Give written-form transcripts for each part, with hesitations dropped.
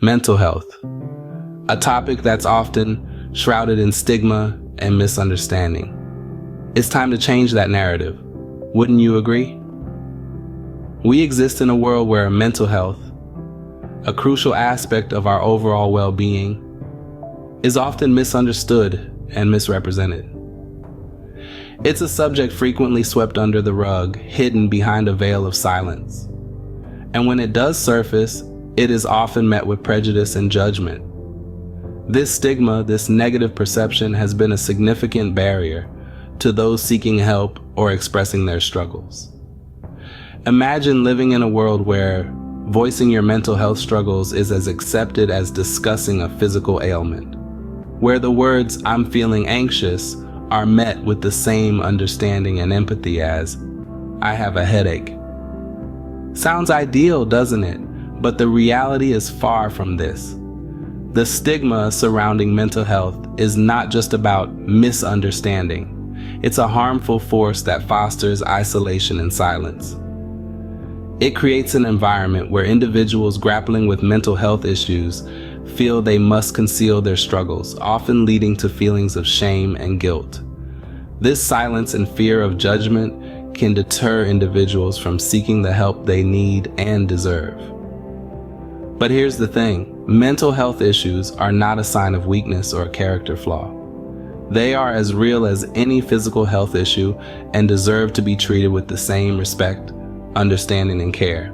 Mental health, a topic that's often shrouded in stigma and misunderstanding. It's time to change that narrative. Wouldn't you agree? We exist in a world where mental health, a crucial aspect of our overall well-being, is often misunderstood and misrepresented. It's a subject frequently swept under the rug, hidden behind a veil of silence. And when it does surface, it is often met with prejudice and judgment. This stigma, this negative perception, has been a significant barrier to those seeking help or expressing their struggles. Imagine living in a world where voicing your mental health struggles is as accepted as discussing a physical ailment, where the words "I'm feeling anxious" are met with the same understanding and empathy as "I have a headache." Sounds ideal, doesn't it? But the reality is far from this. The stigma surrounding mental health is not just about misunderstanding. It's a harmful force that fosters isolation and silence. It creates an environment where individuals grappling with mental health issues feel they must conceal their struggles, often leading to feelings of shame and guilt. This silence and fear of judgment can deter individuals from seeking the help they need and deserve. But here's the thing, mental health issues are not a sign of weakness or a character flaw. They are as real as any physical health issue and deserve to be treated with the same respect, understanding, and care.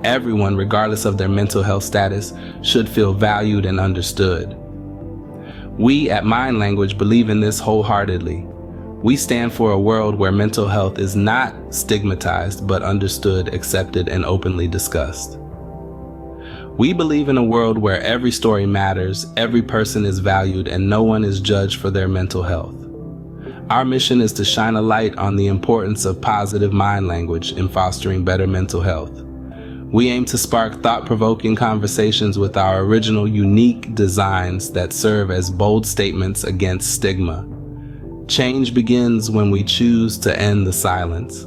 Everyone, regardless of their mental health status, should feel valued and understood. We at Mind Language believe in this wholeheartedly. We stand for a world where mental health is not stigmatized but understood, accepted, and openly discussed. We believe in a world where every story matters, every person is valued, and no one is judged for their mental health. Our mission is to shine a light on the importance of positive mind language in fostering better mental health. We aim to spark thought-provoking conversations with our original unique designs that serve as bold statements against stigma. Change begins when we choose to end the silence.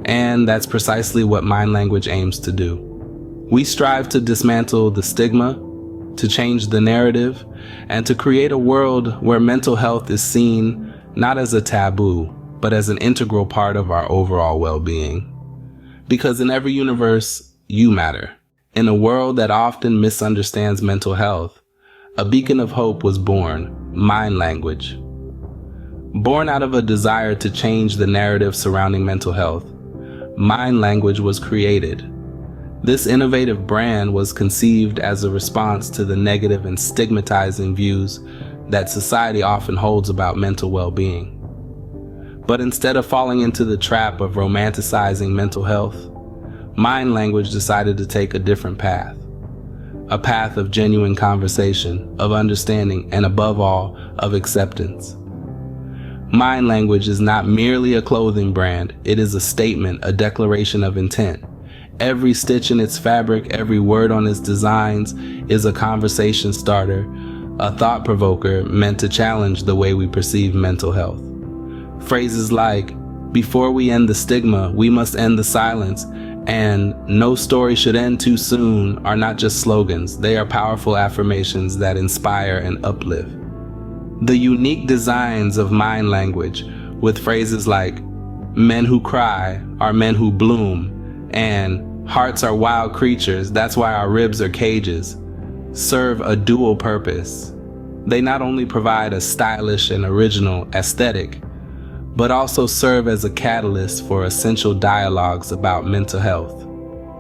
And that's precisely what Mind Language aims to do. We strive to dismantle the stigma, to change the narrative, and to create a world where mental health is seen not as a taboo, but as an integral part of our overall well-being. Because in every universe, you matter. In a world that often misunderstands mental health, a beacon of hope was born, Mind Language. Born out of a desire to change the narrative surrounding mental health, Mind Language was created. This innovative brand was conceived as a response to the negative and stigmatizing views that society often holds about mental well-being. But instead of falling into the trap of romanticizing mental health, Mind Language decided to take a different path. A path of genuine conversation, of understanding, and above all, of acceptance. Mind Language is not merely a clothing brand, it is a statement, a declaration of intent. Every stitch in its fabric, every word on its designs is a conversation starter, a thought provoker meant to challenge the way we perceive mental health. Phrases like, "Before we end the stigma, we must end the silence," and "No story should end too soon" are not just slogans, they are powerful affirmations that inspire and uplift. The unique designs of Mind Language, with phrases like, "Men who cry are men who bloom," and "Hearts are wild creatures, that's why our ribs are cages," serve a dual purpose. They not only provide a stylish and original aesthetic, but also serve as a catalyst for essential dialogues about mental health.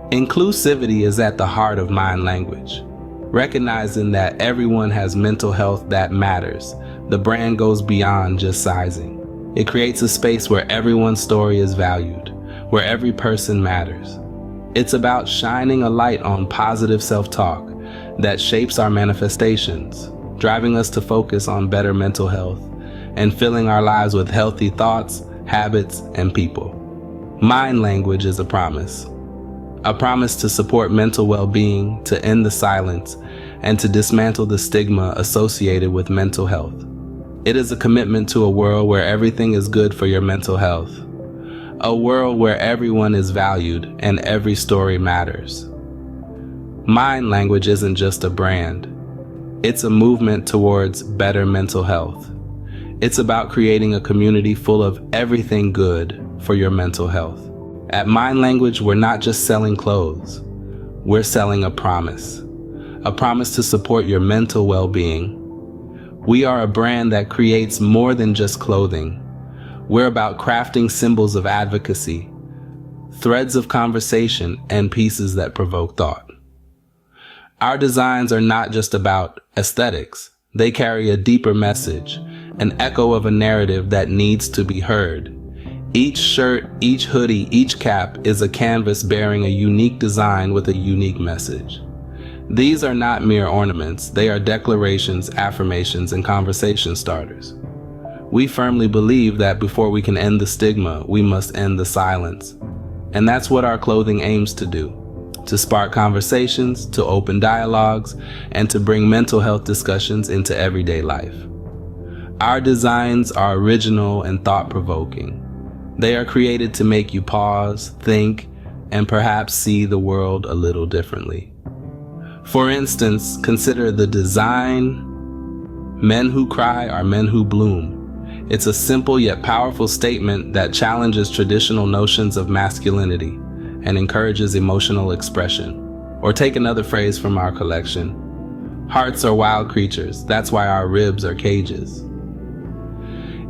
Inclusivity is at the heart of Mind Language. Recognizing that everyone has mental health that matters, the brand goes beyond just sizing. It creates a space where everyone's story is valued, where every person matters. It's about shining a light on positive self-talk that shapes our manifestations, driving us to focus on better mental health and filling our lives with healthy thoughts, habits, and people. Mind Language is a promise to support mental well-being, to end the silence, and to dismantle the stigma associated with mental health. It is a commitment to a world where everything is good for your mental health. A world where everyone is valued and every story matters. Mind language isn't just a brand. It's a movement towards better mental health. It's about creating a community full of everything good for your mental health. At Mind Language, we're not just selling clothes. We're selling a promise to support your mental well-being. We are a brand that creates more than just clothing. We're about crafting symbols of advocacy, threads of conversation, and pieces that provoke thought. Our designs are not just about aesthetics. They carry a deeper message, an echo of a narrative that needs to be heard. Each shirt, each hoodie, each cap is a canvas bearing a unique design with a unique message. These are not mere ornaments. They are declarations, affirmations, and conversation starters. We firmly believe that before we can end the stigma, we must end the silence. And that's what our clothing aims to do, to spark conversations, to open dialogues, and to bring mental health discussions into everyday life. Our designs are original and thought-provoking. They are created to make you pause, think, and perhaps see the world a little differently. For instance, consider the design, "Men who cry are men who bloom." It's a simple yet powerful statement that challenges traditional notions of masculinity and encourages emotional expression. Or take another phrase from our collection, "Hearts are wild creatures, that's why our ribs are cages."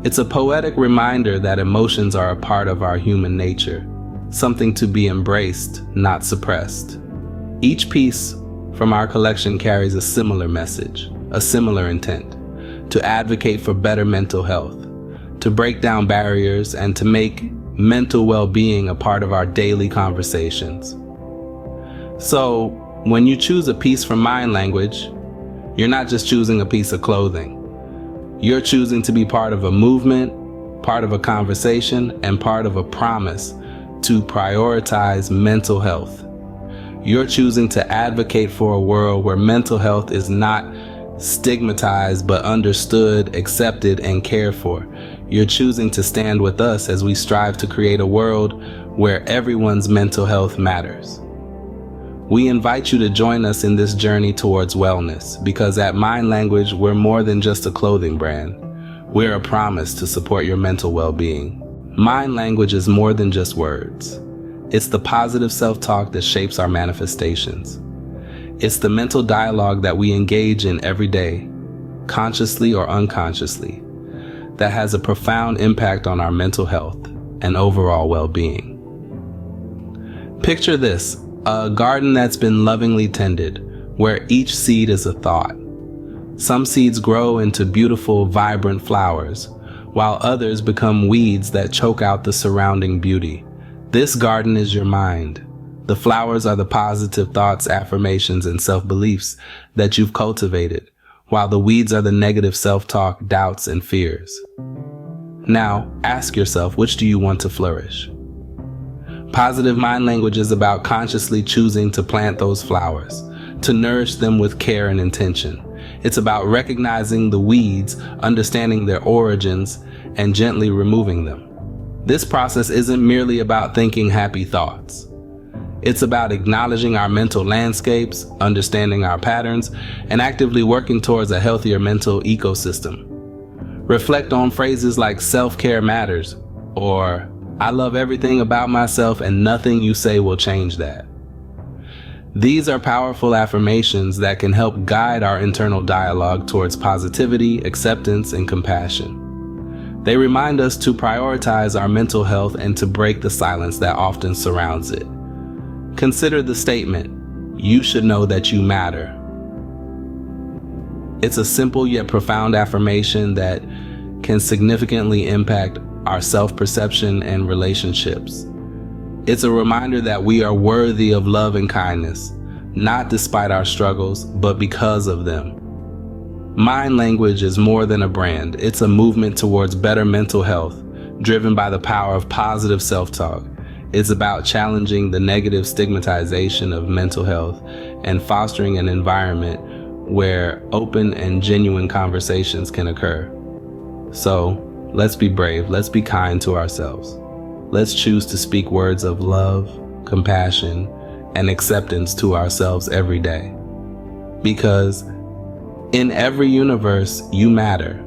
It's a poetic reminder that emotions are a part of our human nature, something to be embraced, not suppressed. Each piece from our collection carries a similar message, a similar intent, to advocate for better mental health, to break down barriers, and to make mental well-being a part of our daily conversations. So, when you choose a piece from Mind Language, you're not just choosing a piece of clothing. You're choosing to be part of a movement, part of a conversation, and part of a promise to prioritize mental health. You're choosing to advocate for a world where mental health is not stigmatized but understood, accepted, and cared for. You're choosing to stand with us as we strive to create a world where everyone's mental health matters. We invite you to join us in this journey towards wellness, because at Mind Language, we're more than just a clothing brand. We're a promise to support your mental well-being. Mind Language is more than just words. It's the positive self-talk that shapes our manifestations. It's the mental dialogue that we engage in every day, consciously or unconsciously, that has a profound impact on our mental health and overall well-being. Picture this, a garden that's been lovingly tended, where each seed is a thought. Some seeds grow into beautiful, vibrant flowers, while others become weeds that choke out the surrounding beauty. This garden is your mind. The flowers are the positive thoughts, affirmations, and self-beliefs that you've cultivated, while the weeds are the negative self-talk, doubts, and fears. Now, ask yourself, which do you want to flourish? Positive Mind Language is about consciously choosing to plant those flowers, to nourish them with care and intention. It's about recognizing the weeds, understanding their origins, and gently removing them. This process isn't merely about thinking happy thoughts. It's about acknowledging our mental landscapes, understanding our patterns, and actively working towards a healthier mental ecosystem. Reflect on phrases like "self-care matters," or "I love everything about myself and nothing you say will change that." These are powerful affirmations that can help guide our internal dialogue towards positivity, acceptance, and compassion. They remind us to prioritize our mental health and to break the silence that often surrounds it. Consider the statement, "You should know that you matter." It's a simple yet profound affirmation that can significantly impact our self-perception and relationships. It's a reminder that we are worthy of love and kindness, not despite our struggles, but because of them. Mind Language is more than a brand. It's a movement towards better mental health, driven by the power of positive self-talk. It's about challenging the negative stigmatization of mental health and fostering an environment where open and genuine conversations can occur. So, let's be brave, let's be kind to ourselves. Let's choose to speak words of love, compassion, and acceptance to ourselves every day. Because in every universe, you matter.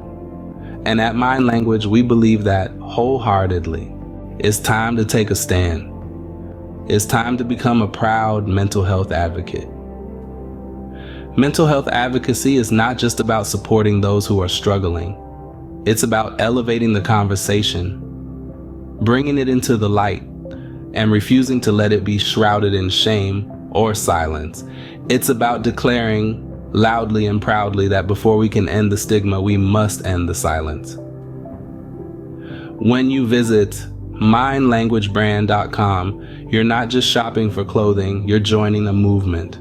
And at Mind Language, we believe that wholeheartedly. It's time to take a stand. It's time to become a proud mental health advocate. Mental health advocacy is not just about supporting those who are struggling. It's about elevating the conversation, bringing it into the light, and refusing to let it be shrouded in shame or silence. It's about declaring loudly and proudly that before we can end the stigma, we must end the silence. When you visit mindlanguagebrand.com, you're not just shopping for clothing, you're joining a movement.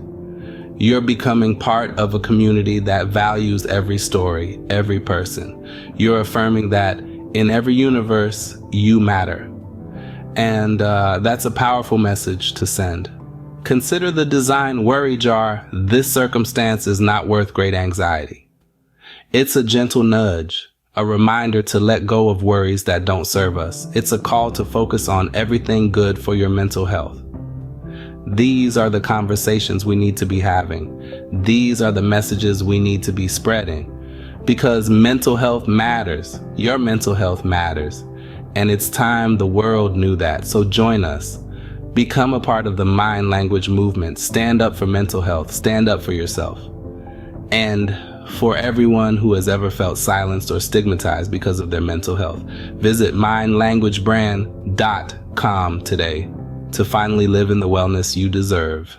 You're becoming part of a community that values every story, every person. You're affirming that in every universe, you matter. And that's a powerful message to send. Consider the design worry jar. This circumstance is not worth great anxiety. It's a gentle nudge, a reminder to let go of worries that don't serve us. It's a call to focus on everything good for your mental health. These are the conversations we need to be having. These are the messages we need to be spreading. Because mental health matters. Your mental health matters. And it's time the world knew that. So join us. Become a part of the Mind Language movement. Stand up for mental health. Stand up for yourself. And for everyone who has ever felt silenced or stigmatized because of their mental health, visit mindlanguagebrand.com today to finally live in the wellness you deserve.